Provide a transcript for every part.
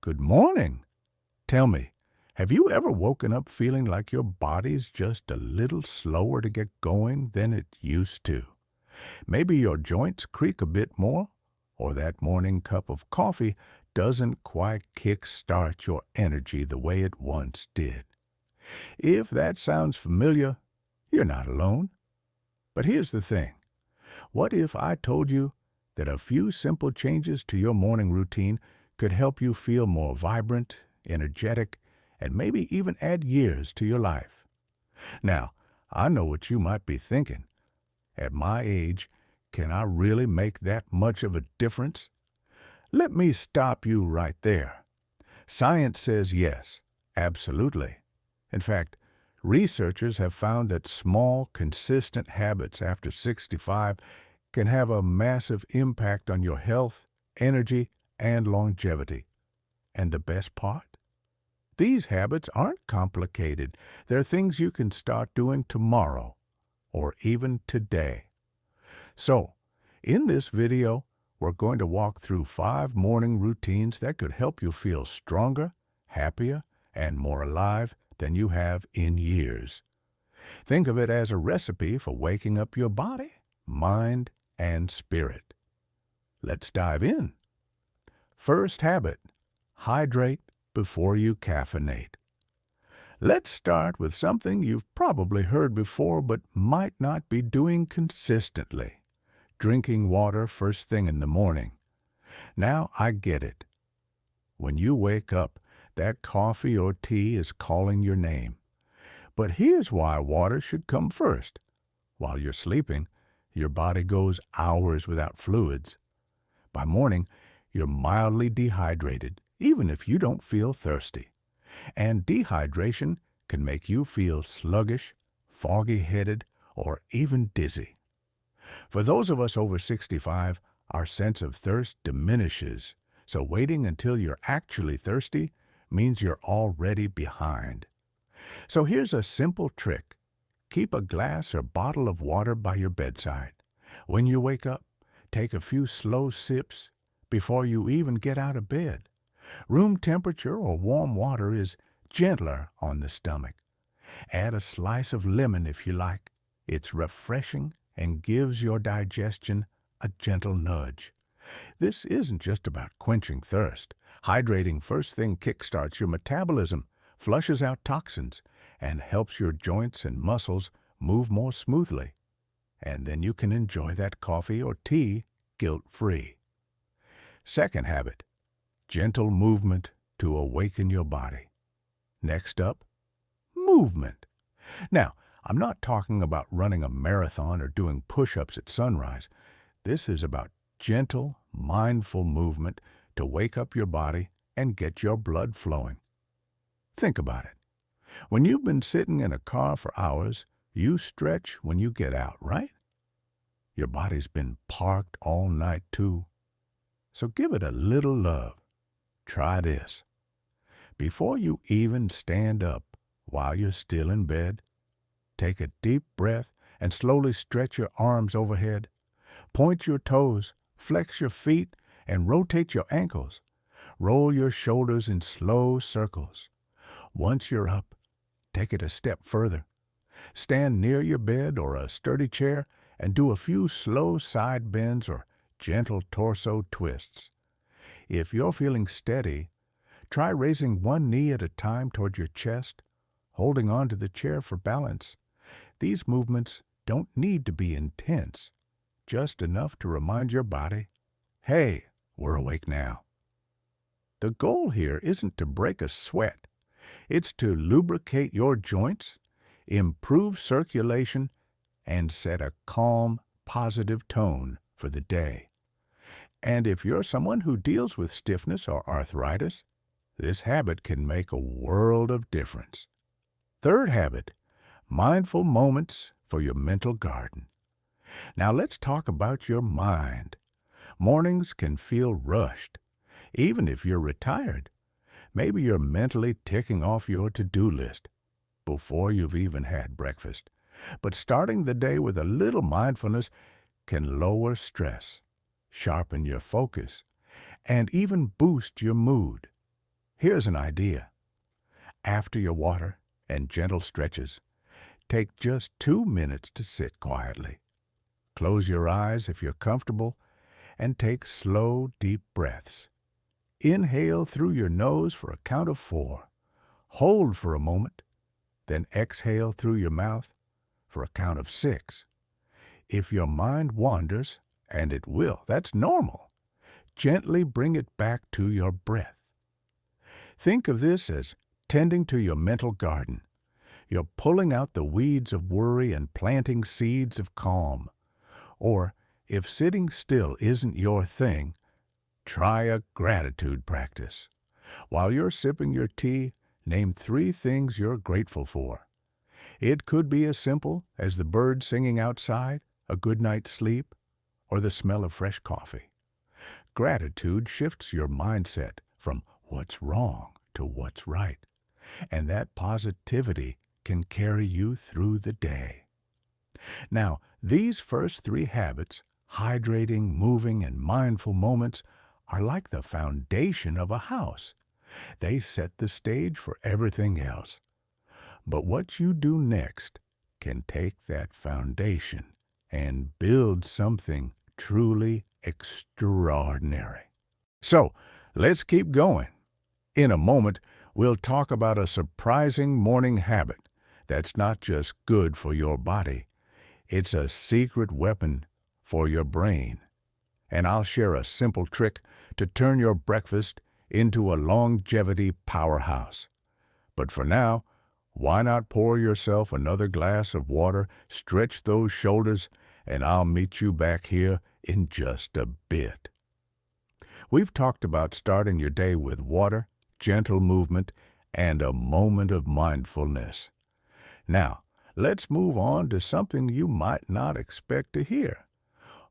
Good morning. Tell me, have you ever woken up feeling like your body's just a little slower to get going than it used to? Maybe your joints creak a bit more, or that morning cup of coffee doesn't quite kick-start your energy the way it once did. If that sounds familiar, you're not alone. But here's the thing. What if I told you that a few simple changes to your morning routine could help you feel more vibrant, energetic, and maybe even add years to your life? Now, I know what you might be thinking. At my age, can I really make that much of a difference? Let me stop you right there. Science says yes, absolutely. In fact, researchers have found that small, consistent habits after 65 can have a massive impact on your health, energy, and longevity. And the best part? These habits aren't complicated. They're things you can start doing tomorrow or even today. So, in this video, we're going to walk through 5 morning routines that could help you feel stronger, happier, and more alive than you have in years. Think of it as a recipe for waking up your body, mind, and spirit. Let's dive in. First habit, hydrate before you caffeinate. Let's start with something you've probably heard before but might not be doing consistently. Drinking water first thing in the morning. Now I get it. When you wake up, that coffee or tea is calling your name. But here's why water should come first. While you're sleeping, your body goes hours without fluids. By morning, you're mildly dehydrated, even if you don't feel thirsty. And dehydration can make you feel sluggish, foggy-headed, or even dizzy. For those of us over 65, our sense of thirst diminishes, so waiting until you're actually thirsty means you're already behind. So here's a simple trick. Keep a glass or bottle of water by your bedside. When you wake up, take a few slow sips before you even get out of bed. Room temperature or warm water is gentler on the stomach. Add a slice of lemon if you like. It's refreshing and gives your digestion a gentle nudge. This isn't just about quenching thirst. Hydrating first thing kickstarts your metabolism, flushes out toxins, and helps your joints and muscles move more smoothly. And then you can enjoy that coffee or tea guilt-free. Second habit, gentle movement to awaken your body. Next up, movement. Now, I'm not talking about running a marathon or doing push-ups at sunrise. This is about gentle, mindful movement to wake up your body and get your blood flowing. Think about it. When you've been sitting in a car for hours, you stretch when you get out, right? Your body's been parked all night too. So give it a little love. Try this. Before you even stand up while you're still in bed, take a deep breath and slowly stretch your arms overhead. Point your toes, flex your feet, and rotate your ankles. Roll your shoulders in slow circles. Once you're up, take it a step further. Stand near your bed or a sturdy chair and do a few slow side bends or gentle torso twists. If you're feeling steady, try raising one knee at a time toward your chest, holding on to the chair for balance. These movements don't need to be intense, just enough to remind your body, hey, we're awake now. The goal here isn't to break a sweat. It's to lubricate your joints, improve circulation, and set a calm, positive tone for the day. And if you're someone who deals with stiffness or arthritis, this habit can make a world of difference. Third habit, mindful moments for your mental garden. Now let's talk about your mind. Mornings can feel rushed, even if you're retired. Maybe you're mentally ticking off your to-do list before you've even had breakfast. But starting the day with a little mindfulness can lower stress, sharpen your focus, and even boost your mood. Here's an idea. After your water and gentle stretches, take just 2 minutes to sit quietly. Close your eyes if you're comfortable and take slow, deep breaths. Inhale through your nose for a count of 4. Hold for a moment, then exhale through your mouth for a count of 6. If your mind wanders, and it will, that's normal, gently bring it back to your breath. Think of this as tending to your mental garden. You're pulling out the weeds of worry and planting seeds of calm. Or, if sitting still isn't your thing, try a gratitude practice. While you're sipping your tea, name 3 things you're grateful for. It could be as simple as the birds singing outside, a good night's sleep, or the smell of fresh coffee. Gratitude shifts your mindset from what's wrong to what's right, and that positivity can carry you through the day. Now, these first 3 habits, hydrating, moving, and mindful moments, are like the foundation of a house. They set the stage for everything else. But what you do next can take that foundation and build something truly extraordinary. So, let's keep going. In a moment, we'll talk about a surprising morning habit that's not just good for your body, it's a secret weapon for your brain. And I'll share a simple trick to turn your breakfast into a longevity powerhouse. But for now, why not pour yourself another glass of water, stretch those shoulders, and I'll meet you back here in just a bit. We've talked about starting your day with water, gentle movement, and a moment of mindfulness. Now, let's move on to something you might not expect to hear.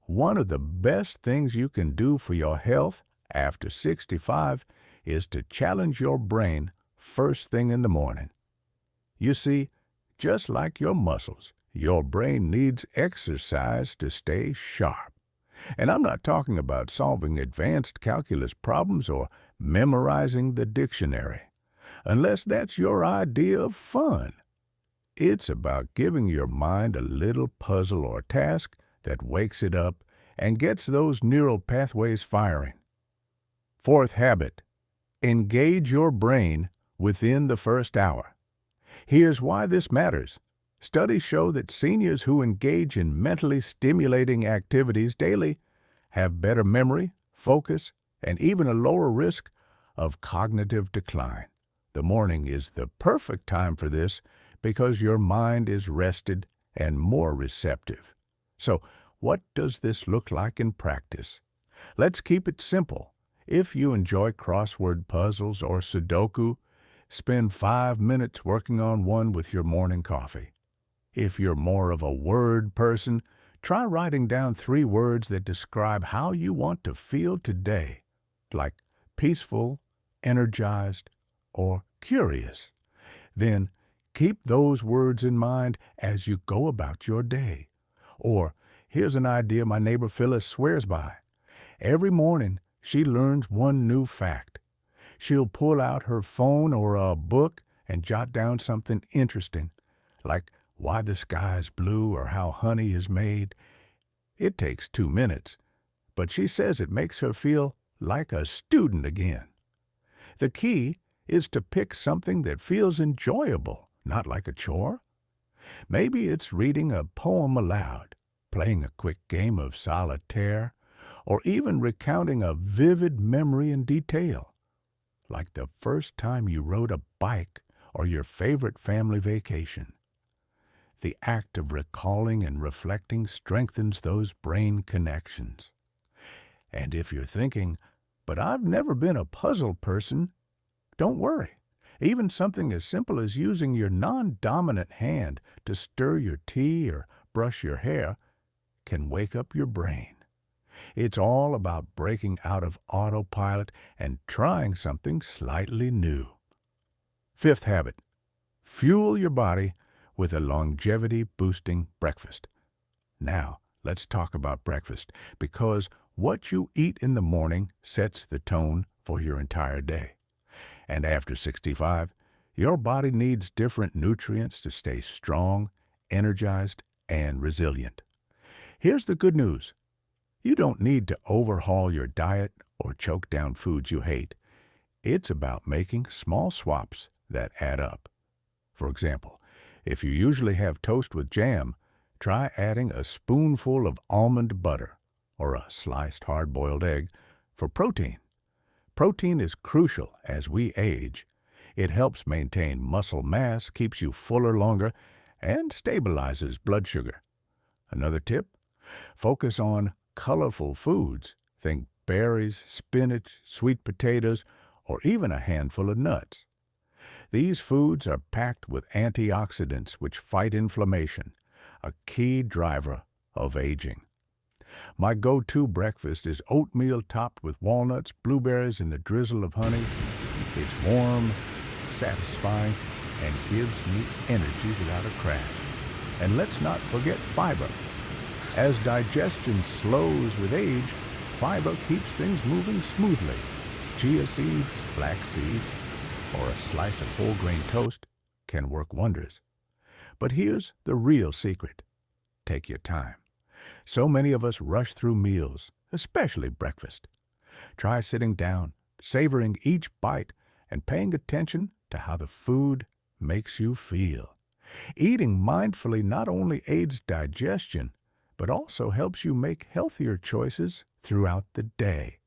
One of the best things you can do for your health after 65 is to challenge your brain first thing in the morning. You see, just like your muscles, your brain needs exercise to stay sharp. And I'm not talking about solving advanced calculus problems or memorizing the dictionary, unless that's your idea of fun. It's about giving your mind a little puzzle or task that wakes it up and gets those neural pathways firing. 4th habit, engage your brain within the first hour. Here's why this matters. Studies show that seniors who engage in mentally stimulating activities daily have better memory, focus, and even a lower risk of cognitive decline. The morning is the perfect time for this because your mind is rested and more receptive. So, what does this look like in practice? Let's keep it simple. If you enjoy crossword puzzles or Sudoku, spend 5 minutes working on one with your morning coffee. If you're more of a word person, try writing down 3 words that describe how you want to feel today, like peaceful, energized, or curious. Then, keep those words in mind as you go about your day. Or, here's an idea my neighbor Phyllis swears by. Every morning, she learns one new fact. She'll pull out her phone or a book and jot down something interesting, like why the sky is blue or how honey is made. It takes 2 minutes, but she says it makes her feel like a student again. The key is to pick something that feels enjoyable, not like a chore. Maybe it's reading a poem aloud, playing a quick game of solitaire, or even recounting a vivid memory in detail, like the first time you rode a bike or your favorite family vacation. The act of recalling and reflecting strengthens those brain connections. And if you're thinking, but I've never been a puzzle person, don't worry. Even something as simple as using your non-dominant hand to stir your tea or brush your hair can wake up your brain. It's all about breaking out of autopilot and trying something slightly new. 5th habit, fuel your body with a longevity-boosting breakfast. Now, let's talk about breakfast, because what you eat in the morning sets the tone for your entire day. And after 65, your body needs different nutrients to stay strong, energized, and resilient. Here's the good news. You don't need to overhaul your diet or choke down foods you hate. It's about making small swaps that add up. For example, if you usually have toast with jam, try adding a spoonful of almond butter or a sliced hard-boiled egg for protein. Protein is crucial as we age. It helps maintain muscle mass, keeps you fuller longer, and stabilizes blood sugar. Another tip? Focus on colorful foods. Think berries, spinach, sweet potatoes, or even a handful of nuts. These foods are packed with antioxidants which fight inflammation, a key driver of aging. My go-to breakfast is oatmeal topped with walnuts, blueberries, and a drizzle of honey. It's warm, satisfying, and gives me energy without a crash. And let's not forget fiber. As digestion slows with age, fiber keeps things moving smoothly. Chia seeds, flax seeds, or a slice of whole grain toast can work wonders. But here's the real secret. Take your time. So many of us rush through meals, especially breakfast. Try sitting down, savoring each bite, and paying attention to how the food makes you feel. Eating mindfully not only aids digestion, but also helps you make healthier choices throughout the day.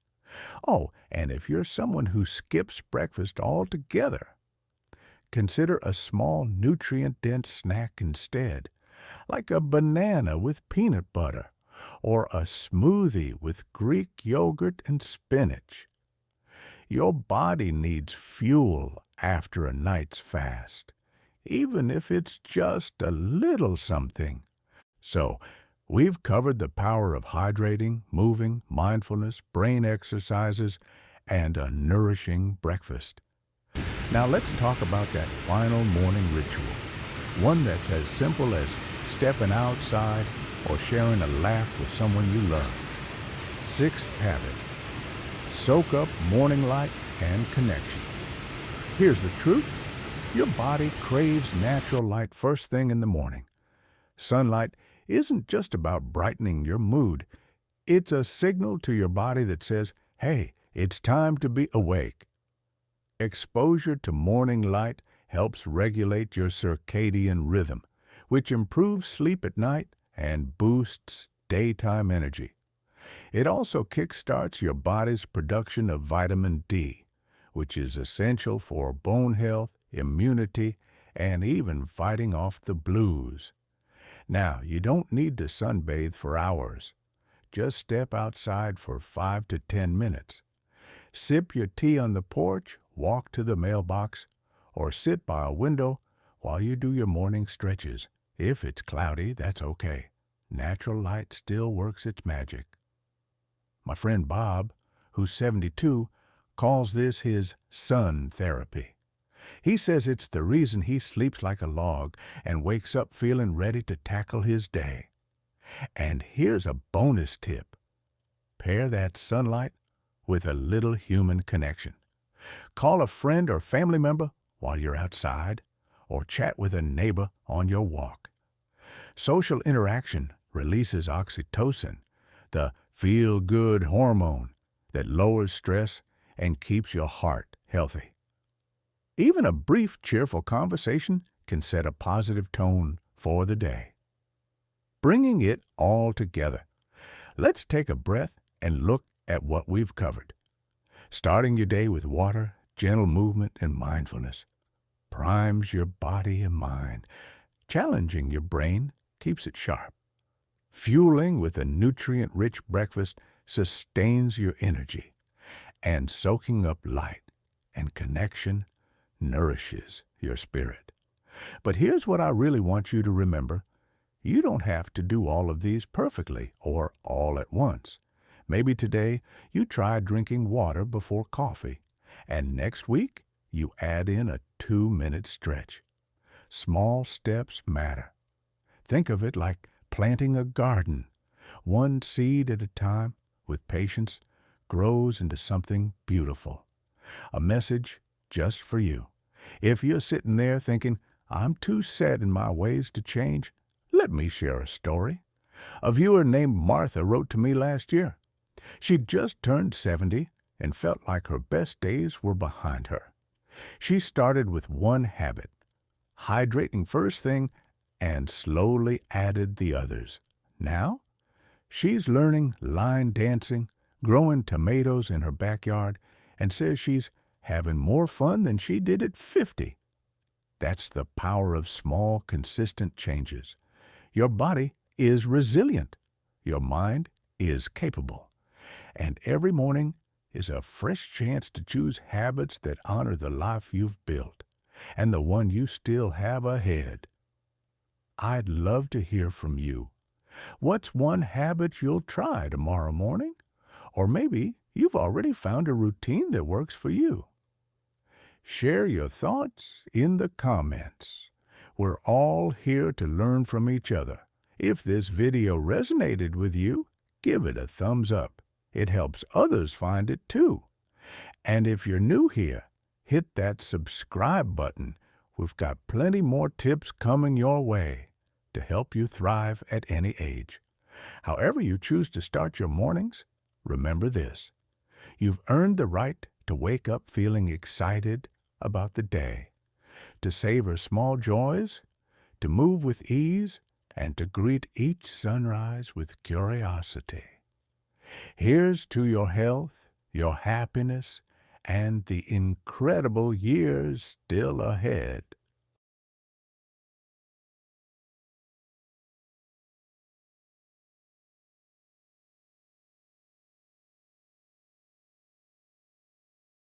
Oh, and if you're someone who skips breakfast altogether, consider a small nutrient-dense snack instead, like a banana with peanut butter or a smoothie with Greek yogurt and spinach. Your body needs fuel after a night's fast, even if it's just a little something. So, we've covered the power of hydrating, moving, mindfulness, brain exercises, and a nourishing breakfast. Now let's talk about that final morning ritual, one that's as simple as stepping outside or sharing a laugh with someone you love. Sixth habit, soak up morning light and connection. Here's the truth. Your body craves natural light first thing in the morning. Sunlight isn't just about brightening your mood. It's a signal to your body that says, hey, it's time to be awake. Exposure to morning light helps regulate your circadian rhythm, which improves sleep at night and boosts daytime energy. It also kickstarts your body's production of vitamin D, which is essential for bone health, immunity, and even fighting off the blues. Now, you don't need to sunbathe for hours. Just step outside for 5 to 10 minutes. Sip your tea on the porch, walk to the mailbox, or sit by a window while you do your morning stretches. If it's cloudy, that's okay. Natural light still works its magic. My friend Bob, who's 72, calls this his sun therapy. He says it's the reason he sleeps like a log and wakes up feeling ready to tackle his day. And here's a bonus tip. Pair that sunlight with a little human connection. Call a friend or family member while you're outside, or chat with a neighbor on your walk. Social interaction releases oxytocin, the feel-good hormone that lowers stress and keeps your heart healthy. Even a brief, cheerful conversation can set a positive tone for the day. Bringing it all together, let's take a breath and look at what we've covered. Starting your day with water, gentle movement, and mindfulness primes your body and mind. Challenging your brain keeps it sharp. Fueling with a nutrient-rich breakfast sustains your energy. And soaking up light and connection nourishes your spirit. But here's what I really want you to remember. You don't have to do all of these perfectly or all at once. Maybe today you try drinking water before coffee, and next week you add in a 2-minute stretch. Small steps matter. Think of it like planting a garden. One seed at a time, with patience, grows into something beautiful. A message just for you. If you're sitting there thinking, I'm too set in my ways to change, let me share a story. A viewer named Martha wrote to me last year. She'd just turned 70 and felt like her best days were behind her. She started with one habit, hydrating first thing, and slowly added the others. Now, she's learning line dancing, growing tomatoes in her backyard, and says she's having more fun than she did at 50. That's the power of small, consistent changes. Your body is resilient. Your mind is capable. And every morning is a fresh chance to choose habits that honor the life you've built and the one you still have ahead. I'd love to hear from you. What's one habit you'll try tomorrow morning? Or maybe you've already found a routine that works for you. Share your thoughts in the comments. We're all here to learn from each other. If this video resonated with you, give it a thumbs up. It helps others find it too. And if you're new here, hit that subscribe button. We've got plenty more tips coming your way to help you thrive at any age. However you choose to start your mornings, remember this. You've earned the right to wake up feeling excited about the day, to savor small joys, to move with ease, and to greet each sunrise with curiosity. Here's to your health, your happiness, and the incredible years still ahead.